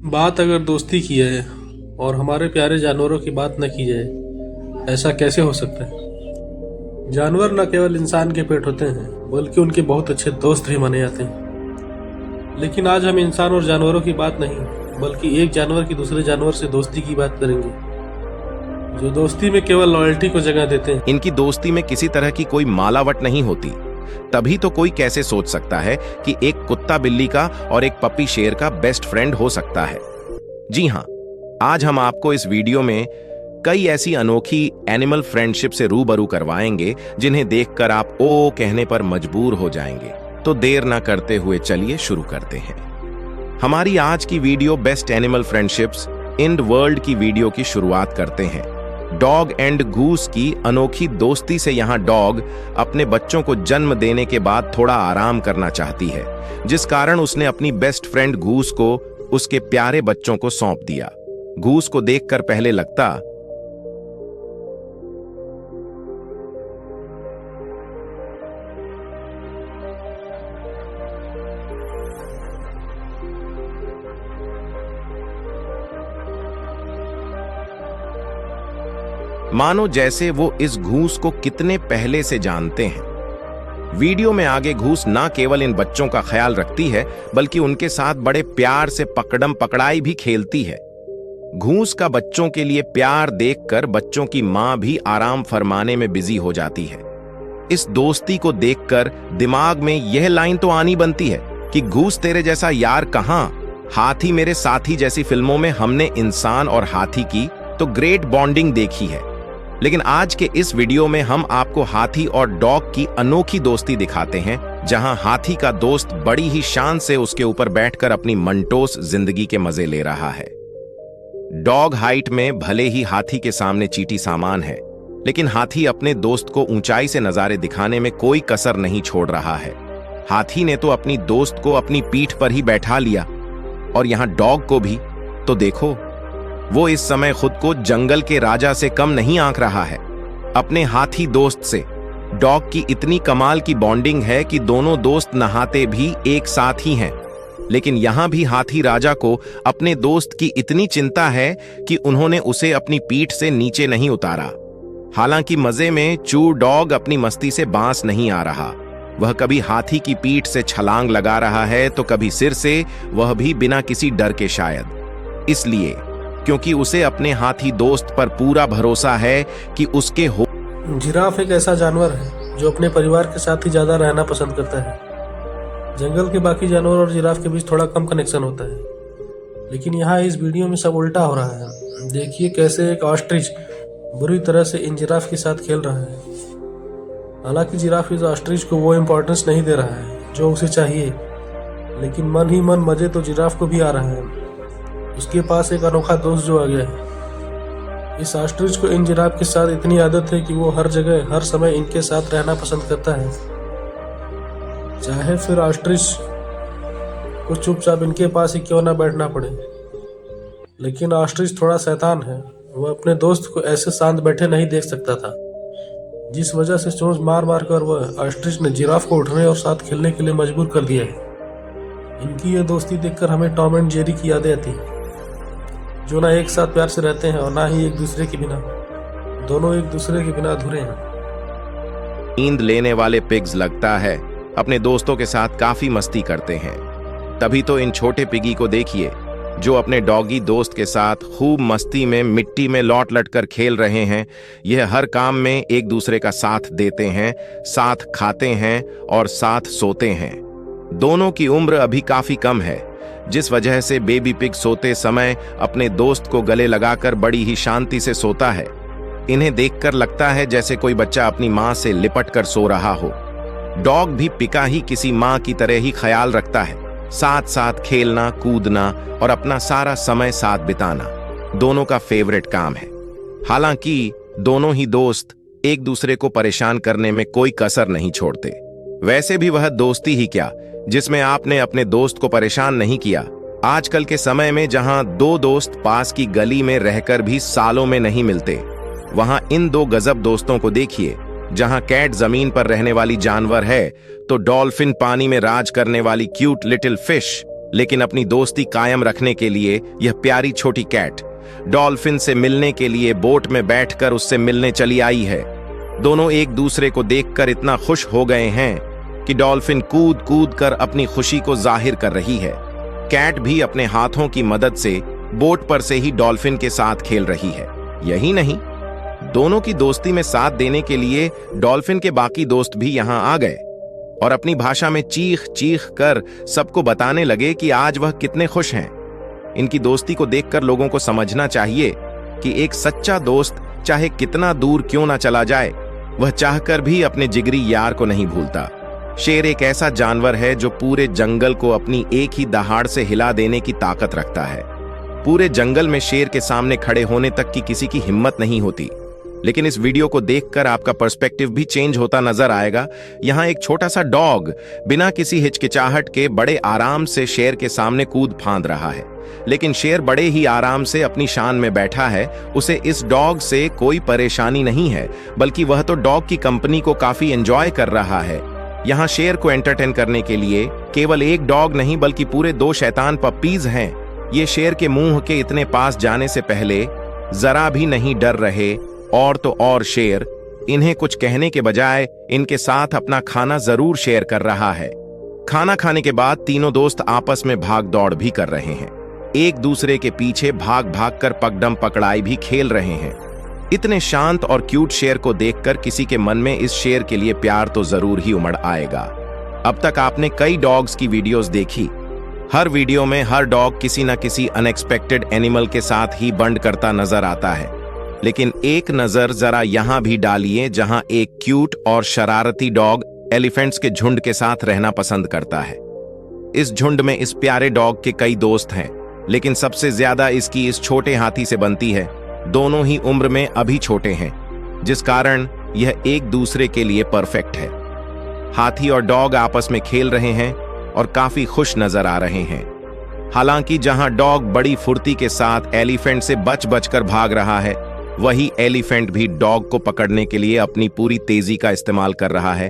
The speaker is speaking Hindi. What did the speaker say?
बात अगर दोस्ती की है और हमारे प्यारे जानवरों की बात न की जाए, ऐसा कैसे हो सकता है। जानवर न केवल इंसान के पेट होते हैं बल्कि उनके बहुत अच्छे दोस्त भी माने जाते हैं। लेकिन आज हम इंसान और जानवरों की बात नहीं बल्कि एक जानवर की दूसरे जानवर से दोस्ती की बात करेंगे, जो दोस्ती में केवल लॉयल्टी को जगह देते हैं। इनकी दोस्ती में किसी तरह की कोई मालावट नहीं होती। तभी तो कोई कैसे सोच सकता है कि एक कुत्ता बिल्ली का और एक पपी शेर का बेस्ट फ्रेंड हो सकता है। जी हाँ, आज हम आपको इस वीडियो में कई ऐसी अनोखी एनिमल फ्रेंडशिप से रूबरू करवाएंगे जिन्हें देखकर आप ओ कहने पर मजबूर हो जाएंगे। तो देर ना करते हुए चलिए शुरू करते हैं। हमारी आज की video best animal friendships in the world की वीडियो की शुरुआत करते हैं। डॉग एंड गूस की अनोखी दोस्ती से यहाँ डॉग अपने बच्चों को जन्म देने के बाद थोड़ा आराम करना चाहती है, जिस कारण उसने अपनी बेस्ट फ्रेंड गूस को उसके प्यारे बच्चों को सौंप दिया। गूस को देखकर पहले लगता मानो जैसे वो इस घूस को कितने पहले से जानते हैं। वीडियो में आगे घूस ना केवल इन बच्चों का ख्याल रखती है बल्कि उनके साथ बड़े प्यार से पकड़म पकड़ाई भी खेलती है। घूस का बच्चों के लिए प्यार देखकर बच्चों की मां भी आराम फरमाने में बिजी हो जाती है। इस दोस्ती को देखकर दिमाग में यह लाइन तो आनी बनती है कि घूस तेरे जैसा यार कहां, हाथी मेरे साथी जैसी फिल्मों में हमने इंसान और हाथी की तो ग्रेट बॉन्डिंग देखी है। लेकिन आज के इस वीडियो में हम आपको हाथी और डॉग की अनोखी दोस्ती दिखाते हैं, जहां हाथी का दोस्त बड़ी ही शान से उसके ऊपर बैठकर अपनी मंटोस जिंदगी के मजे ले रहा है। डॉग हाइट में भले ही हाथी के सामने चींटी सामान है, लेकिन हाथी अपने दोस्त को ऊंचाई से नजारे दिखाने में कोई कसर नहीं छोड़ रहा है। हाथी ने तो अपनी दोस्त को अपनी पीठ पर ही बैठा लिया, और यहां डॉग को भी तो देखो, वो इस समय खुद को जंगल के राजा से कम नहीं आंक रहा है। अपने हाथी दोस्त से डॉग की इतनी कमाल की बॉन्डिंग है कि दोनों दोस्त नहाते भी एक साथ ही हैं। लेकिन यहां भी हाथी राजा को अपने दोस्त की इतनी चिंता है कि उन्होंने उसे अपनी पीठ से नीचे नहीं उतारा। हालांकि मजे में चूर डॉग अपनी मस्ती से बांस नहीं आ रहा। वह कभी हाथी की पीठ से छलांग लगा रहा है तो कभी सिर से, वह भी बिना किसी डर के शायद। इसलिए क्योंकि उसे अपने हाथी दोस्त पर पूरा भरोसा है कि उसके हो। जिराफ एक ऐसा जानवर है जो अपने परिवार के साथ ही ज्यादा रहना पसंद करता है। जंगल के बाकी जानवर और जिराफ के बीच थोड़ा कम कनेक्शन होता है, लेकिन यहाँ इस वीडियो में सब उल्टा हो रहा है। देखिए कैसे एक ऑस्ट्रिच बुरी तरह से इन जिराफ के साथ खेल रहा है। हालांकि जिराफ इस ऑस्ट्रिच को वो इम्पोर्टेंस नहीं दे रहा है जो उसे चाहिए, लेकिन मन ही मन मजे तो जिराफ को भी आ रहा है। उसके पास एक अनोखा दोस्त जो आ गया है। इस ऑस्ट्रिच को इन जिराफ के साथ इतनी आदत है कि वो हर जगह हर समय इनके साथ रहना पसंद करता है। चाहे फिर ऑस्ट्रिच को चुपचाप इनके पास ही क्यों ना बैठना पड़े। लेकिन ऑस्ट्रिच थोड़ा शैतान है। वह अपने दोस्त को ऐसे शांत बैठे नहीं देख सकता था, जिस वजह से चोंच मार मार कर वह ऑस्ट्रिच ने जिराफ को उठने और साथ खेलने के लिए मजबूर कर दिया है। इनकी यह दोस्ती देखकर हमें टॉम एंड जेरी की यादें आती हैं, जो ना एक साथ प्यार से रहते हैं और ना ही एक दूसरे के बिना। दोनों एक दूसरे के बिना अधूरे हैं। नींद लेने वाले पिग्स लगता है अपने दोस्तों के साथ काफी मस्ती करते हैं। तभी तो इन छोटे पिगी को देखिए जो अपने डॉगी दोस्त के साथ खूब मस्ती में मिट्टी में लौट लट कर खेल रहे हैं। यह हर काम में एक दूसरे का साथ देते हैं, साथ खाते हैं और साथ सोते हैं। दोनों की उम्र अभी काफी कम है, जिस वजह से बेबी पिग सोते समय अपने दोस्त को गले लगाकर बड़ी ही शांति से सोता है। इन्हें देखकर लगता है जैसे कोई बच्चा अपनी मां से लिपट कर सो रहा हो। डॉग भी पिका ही किसी मां की तरह ही ख्याल रखता है, साथ साथ खेलना, कूदना और अपना सारा समय साथ बिताना दोनों का फेवरेट काम है। हालांकि दोनों ही दोस्त एक दूसरे को परेशान करने में कोई कसर नहीं छोड़ते। वैसे भी वह दोस्ती ही क्या जिसमें आपने अपने दोस्त को परेशान नहीं किया। आजकल के समय में जहां दो दोस्त पास की गली में रहकर भी सालों में नहीं मिलते, वहां इन दो गजब दोस्तों को देखिए। जहां कैट जमीन पर रहने वाली जानवर है तो डॉल्फिन पानी में राज करने वाली क्यूट लिटिल फिश लेकिन अपनी दोस्ती कायम रखने के लिए यह प्यारी छोटी कैट डॉल्फिन से मिलने के लिए बोट में बैठकर उससे मिलने चली आई है। दोनों एक दूसरे को देखकर इतना खुश हो गए हैं कि डॉल्फिन कूद कूद कर अपनी खुशी को जाहिर कर रही है। कैट भी अपने हाथों की मदद से बोट पर से ही डॉल्फिन के साथ खेल रही है। यही नहीं, दोनों की दोस्ती में साथ देने के लिए डॉल्फिन के बाकी दोस्त भी यहां आ गए और अपनी भाषा में चीख चीख कर सबको बताने लगे कि आज वह कितने खुश हैं। इनकी दोस्ती को देखकर लोगों को समझना चाहिए कि एक सच्चा दोस्त चाहे कितना दूर क्यों ना चला जाए, वह चाहकर भी अपने जिगरी यार को नहीं भूलता। शेर एक ऐसा जानवर है जो पूरे जंगल को अपनी एक ही दहाड़ से हिला देने की ताकत रखता है। पूरे जंगल में शेर के सामने खड़े होने तक की किसी की हिम्मत नहीं होती। लेकिन इस वीडियो को देखकर आपका पर्सपेक्टिव भी चेंज होता नजर आएगा। यहाँ एक छोटा सा डॉग बिना किसी हिचकिचाहट के बड़े आराम से शेर के सामने कूद फांद रहा है, लेकिन शेर बड़े ही आराम से अपनी शान में बैठा है। उसे इस डॉग से कोई परेशानी नहीं है, बल्कि वह तो डॉग की कंपनी को काफी एंजॉय कर रहा है। यहाँ शेर को एंटरटेन करने के लिए केवल एक डॉग नहीं बल्कि पूरे 2 शैतान पप्पीज हैं। ये शेर के मुंह के इतने पास जाने से पहले जरा भी नहीं डर रहे, और तो और शेर इन्हें कुछ कहने के बजाय इनके साथ अपना खाना जरूर शेयर कर रहा है। खाना खाने के बाद तीनों दोस्त आपस में भाग दौड़ भी कर रहे हैं, एक दूसरे के पीछे भाग भाग कर पकड़म पकड़ाई भी खेल रहे हैं। इतने शांत और क्यूट शेर को देखकर किसी के मन में इस शेर के लिए प्यार तो जरूर ही उमड़ आएगा। अब तक आपने कई डॉग्स की वीडियोस देखी। हर वीडियो में हर डॉग किसी न किसी अनएक्सपेक्टेड एनिमल के साथ ही बंड करता नजर आता है, लेकिन एक नजर जरा यहां भी डालिए जहां एक क्यूट और शरारती डॉग एलिफेंट्स के झुंड के साथ रहना पसंद करता है। इस झुंड में इस प्यारे डॉग के कई दोस्त हैं, लेकिन सबसे ज्यादा इसकी इस छोटे हाथी से बनती है। दोनों ही उम्र में अभी छोटे हैं, जिस कारण यह एक दूसरे के लिए परफेक्ट है। हाथी और डॉग आपस में खेल रहे हैं और काफी खुश नजर आ रहे हैं। हालांकि जहां डॉग बड़ी फुर्ती के साथ एलिफेंट से बच बचकर भाग रहा है, वही एलिफेंट भी डॉग को पकड़ने के लिए अपनी पूरी तेजी का इस्तेमाल कर रहा है।